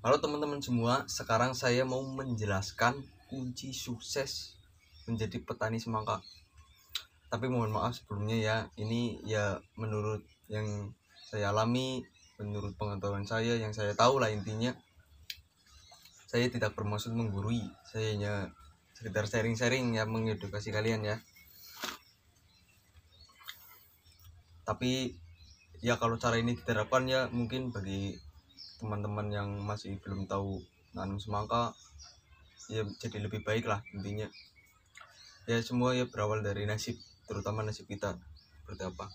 Halo teman-teman semua, sekarang saya mau menjelaskan kunci sukses menjadi petani semangka. Tapi mohon maaf sebelumnya ya, ini ya menurut yang saya alami, menurut pengetahuan saya, yang saya tahu lah intinya. Saya tidak bermaksud menggurui, saya hanya sekedar sharing-sharing ya, mengedukasi kalian ya. Tapi ya kalau cara ini diterapkan ya mungkin bagi teman-teman yang masih belum tahu nanam semangka ya jadi lebih baik lah intinya. Ya semua ya berawal dari nasib, terutama nasib kita seperti apa.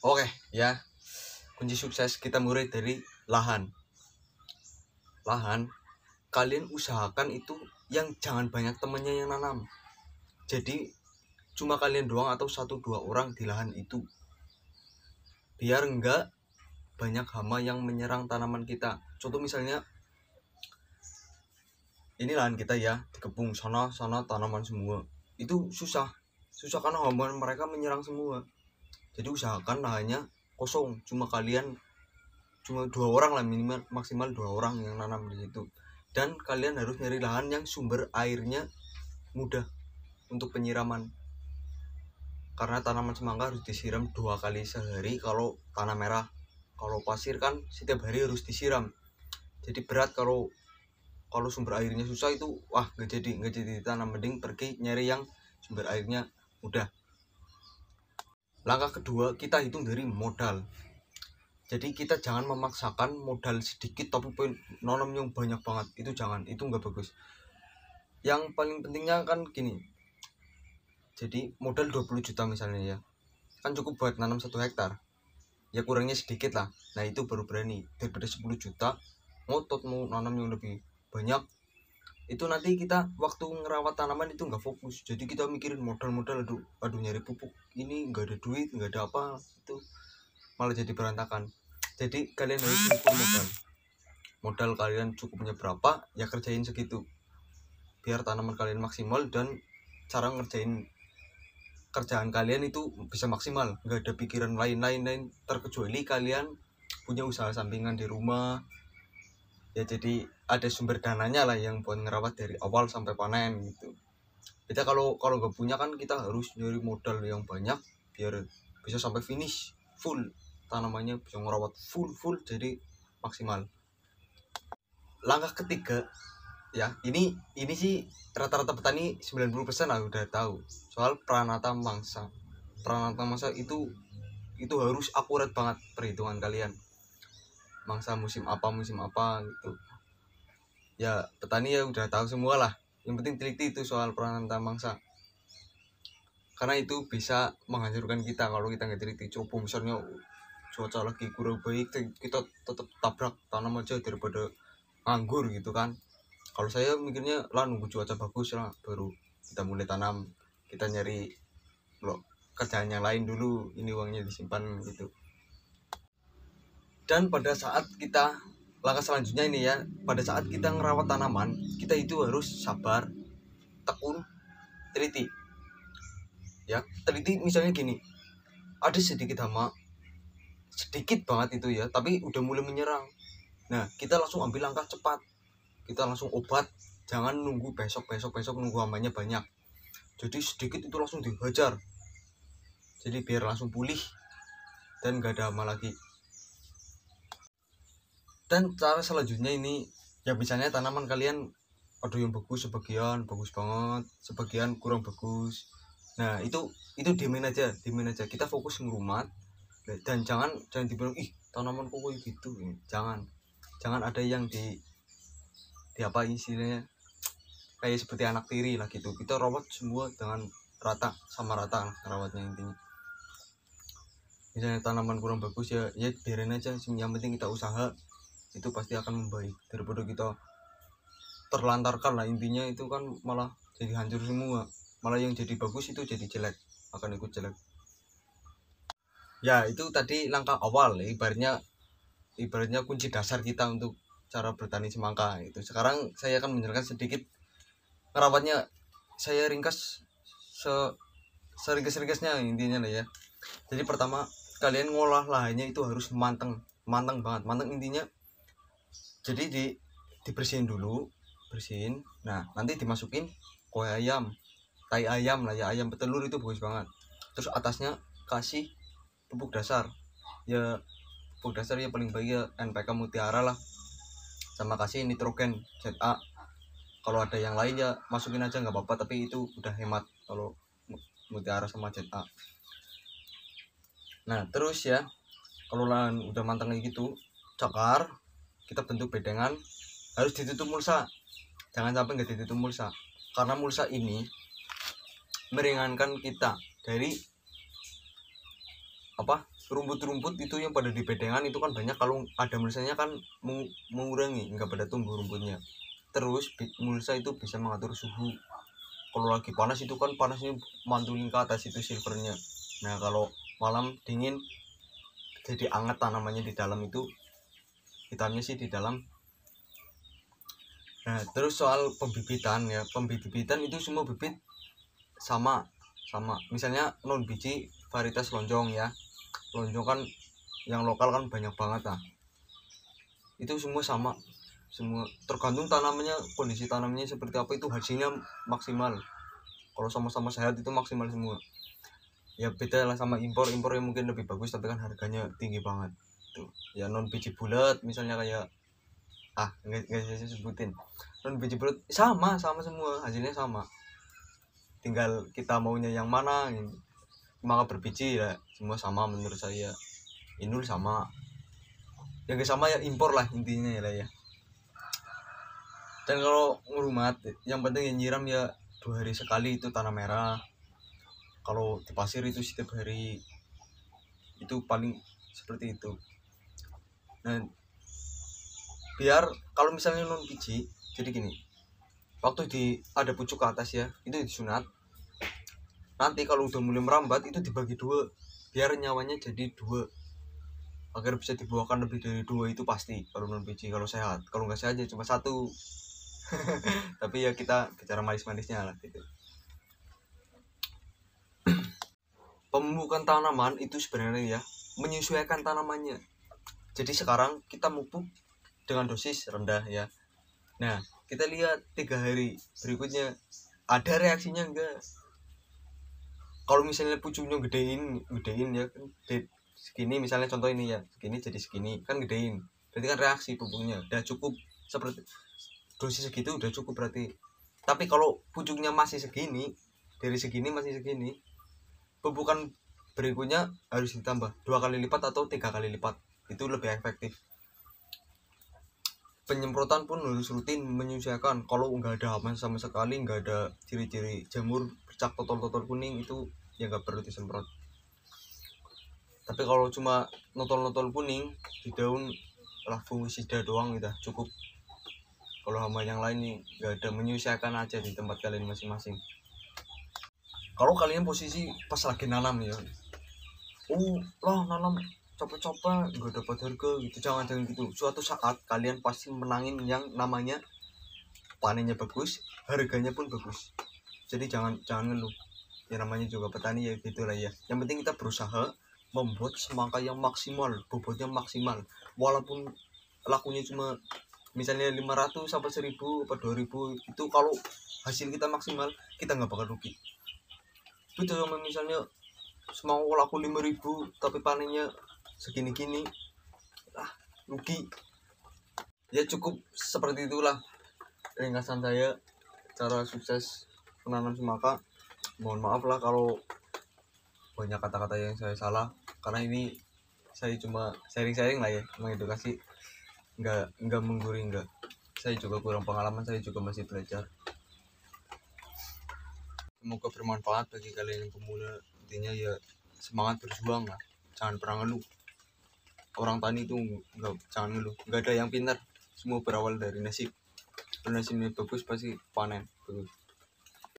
Oke ya, kunci sukses kita mulai dari lahan. Kalian usahakan itu yang jangan banyak temennya yang nanam. Jadi cuma kalian doang atau 1-2 orang di lahan itu, biar enggak banyak hama yang menyerang tanaman kita. Contoh misalnya ini lahan kita ya, dikepung sana tanaman semua, itu susah karena hama mereka menyerang semua. Jadi usahakan lahannya kosong, cuma 2 orang lah, minimal maksimal 2 orang yang nanam di situ. Dan kalian harus nyari lahan yang sumber airnya mudah untuk penyiraman, karena tanaman semangka harus disiram 2 kali sehari kalau tanah merah. Kalau pasir kan setiap hari harus disiram, jadi berat kalau sumber airnya susah itu, wah nggak jadi tanam. Mending pergi nyari yang sumber airnya mudah. Langkah kedua, kita hitung dari modal. Jadi kita jangan memaksakan modal sedikit tapi nanam yang banyak banget, itu jangan, itu nggak bagus. Yang paling pentingnya kan gini, jadi modal 20 juta misalnya ya, kan cukup buat nanam 1 hektar, ya kurangnya sedikit lah. Nah itu baru berani, daripada 10 juta ngotot mau nanam yang lebih banyak, itu nanti kita waktu ngerawat tanaman itu nggak fokus. Jadi kita mikirin modal, aduh nyari pupuk ini nggak ada duit, nggak ada apa, itu malah jadi berantakan. Jadi kalian harus ukur modal kalian cukupnya berapa, ya kerjain segitu biar tanaman kalian maksimal dan cara ngerjain kerjaan kalian itu bisa maksimal, nggak ada pikiran lain terkecuali kalian punya usaha sampingan di rumah ya, jadi ada sumber dananya lah yang buat ngerawat dari awal sampai panen gitu. Kita kalau nggak punya kan kita harus nyari modal yang banyak biar bisa sampai finish full, tanamannya bisa ngerawat full jadi maksimal. Langkah ketiga ya, ini sih rata-rata petani 90% lah udah tahu soal pranata mangsa. Pranata mangsa itu harus akurat banget perhitungan kalian, mangsa musim apa gitu ya. Petani ya udah tahu semua lah, yang penting teliti itu soal pranata mangsa, karena itu bisa menghancurkan kita kalau kita nggak teliti. Coba misalnya cuaca lagi kurang baik, kita tetap tabrak tanam aja daripada nganggur gitu kan. Kalau saya mikirnya lah nunggu cuaca bagus lah baru kita mulai tanam, kita nyari loh kerjaan yang lain dulu, ini uangnya disimpan gitu. Dan pada saat kita, langkah selanjutnya ini ya, pada saat kita ngerawat tanaman, kita itu harus sabar, tekun, teliti ya. Teliti misalnya gini, ada sedikit hama, sedikit banget itu ya, tapi udah mulai menyerang. Nah kita langsung ambil langkah cepat, kita langsung obat, jangan nunggu besok nunggu hamanya banyak. Jadi sedikit itu langsung dihajar, jadi biar langsung pulih dan gak ada hama lagi. Dan cara selanjutnya ini ya, misalnya tanaman kalian ada yang bagus, sebagian bagus banget, sebagian kurang bagus. Nah itu diemin aja, kita fokus ngerumat. Dan jangan dibilang ih tanaman kok gitu, jangan ada yang di apa istilahnya kayak seperti anak tiri lah gitu. Kita rawat semua dengan sama rata rawatnya. Intinya misalnya tanaman kurang bagus ya biarin aja, yang penting kita usaha, itu pasti akan membaik daripada kita terlantarkan lah. Intinya itu kan malah jadi hancur semua, malah yang jadi bagus itu jadi jelek, akan ikut jelek ya. Itu tadi langkah awal, ibaratnya kunci dasar kita untuk cara bertani semangka itu. Sekarang saya akan menjelaskan sedikit merawatnya, saya ringkas seringkas-ringkasnya intinya lah ya. Jadi pertama, kalian ngolah lahannya itu harus manteng banget. Intinya Jadi dibersihin dulu, bersihin. Nah nanti dimasukin kue ayam, tai ayam lah ya, ayam petelur itu bagus banget. Terus atasnya kasih pupuk dasar ya, pupuk dasar ya paling baik ya NPK Mutiara lah, sama kasih nitrogen ZA. Kalau ada yang lain ya masukin aja nggak apa-apa, tapi itu udah hemat kalau Mutiara sama ZA. Nah terus ya, kalau lahan udah matang kayak gitu, cakar, kita bentuk bedengan, harus ditutup mulsa. Jangan sampai nggak ditutup mulsa, karena mulsa ini meringankan kita dari apa, rumput-rumput itu yang pada di bedengan itu kan banyak. Kalau ada mulsanya kan mengurangi, nggak pada tumbuh rumputnya. Terus mulsa itu bisa mengatur suhu. Kalau lagi panas itu kan panasnya mantulin ke atas itu silvernya. Nah kalau malam dingin jadi anget tanamannya di dalam itu, hitamnya sih di dalam. Nah terus soal pembibitan ya, pembibitan itu semua bibit sama. Misalnya non biji varietas lonjong ya, lonjong kan yang lokal kan banyak banget. Nah itu semua sama semua, tergantung tanamannya, kondisi tanamannya seperti apa, itu hasilnya maksimal. Kalau sama-sama sehat itu maksimal semua. Ya beda lah sama impor yang mungkin lebih bagus tapi kan harganya tinggi banget tuh ya. Non biji bulat misalnya kayak nggak saya sebutin, non biji bulat sama semua, hasilnya sama, tinggal kita maunya yang mana. Maka berbiji ya semua sama menurut saya. Inul sama, yang gak sama ya impor lah intinya ya lah ya. Dan kalau ngurumat yang penting ya nyiram ya 2 hari sekali itu tanah merah. Kalau di pasir itu setiap hari, itu paling seperti itu. Nah biar kalau misalnya non biji, jadi gini, waktu ada pucuk ke atas ya itu disunat. Nanti kalau udah mulai merambat itu dibagi 2 biar nyawanya jadi 2, agar bisa dibuahkan lebih dari 2 itu pasti kalau non biji. Kalau sehat, kalau nggak sehat ya cuma 1. Tapi ya kita bicara manis-manisnya lah gitu. Pemupukan tanaman itu sebenarnya ya menyesuaikan tanamannya. Jadi sekarang kita mupuk dengan dosis rendah ya. Nah kita lihat 3 hari berikutnya ada reaksinya enggak. Kalau misalnya pucuknya gedein ya kan, segini misalnya, contoh ini ya, segini jadi segini kan, gedein, berarti kan reaksi pupuknya udah cukup, seperti dosis segitu udah cukup berarti. Tapi kalau pucuknya masih segini, dari segini masih segini, pupukan berikutnya harus ditambah 2 kali lipat atau 3 kali lipat, itu lebih efektif. Penyemprotan pun harus rutin menyesuaikan. Kalau nggak ada hama sama sekali, nggak ada ciri-ciri jamur bercak totol-totol kuning, itu ya nggak perlu disemprot. Tapi kalau cuma notol-notol kuning di daun lah, fungisida doang udah cukup. Kalau hama yang lain nih nggak ada, menyesuaikan aja di tempat kalian masing-masing. Kalau kalian posisi pas lagi nanam ya, nanam coba-coba nggak dapat harga gitu, jangan gitu. Suatu saat kalian pasti menangin yang namanya panennya bagus, harganya pun bagus. Jadi jangan ngeluh ya, namanya juga petani ya gitulah ya. Yang penting kita berusaha membuat semangka yang maksimal, bobotnya maksimal, walaupun lakunya cuma misalnya 500 sampai 1000 atau 2000, itu kalau hasil kita maksimal kita nggak bakal rugi. Itu sama misalnya semangka laku 5000 tapi panennya segini-gini, rugi ya. Cukup seperti itulah ringkasan saya cara sukses menanam semangka. Mohon maaf lah kalau banyak kata-kata yang saya salah, karena ini saya cuma sharing-sharing lah ya, mengedukasi, nggak mengguri, nggak. Saya juga kurang pengalaman, saya juga masih belajar. Semoga bermanfaat bagi kalian yang pemula. Intinya ya semangat berjuang lah, jangan pernah ngeluh. Orang tani itu jangan ngeluh, nggak ada yang pintar, semua berawal dari nasib. Kalau nasibnya bagus pasti panen bagus.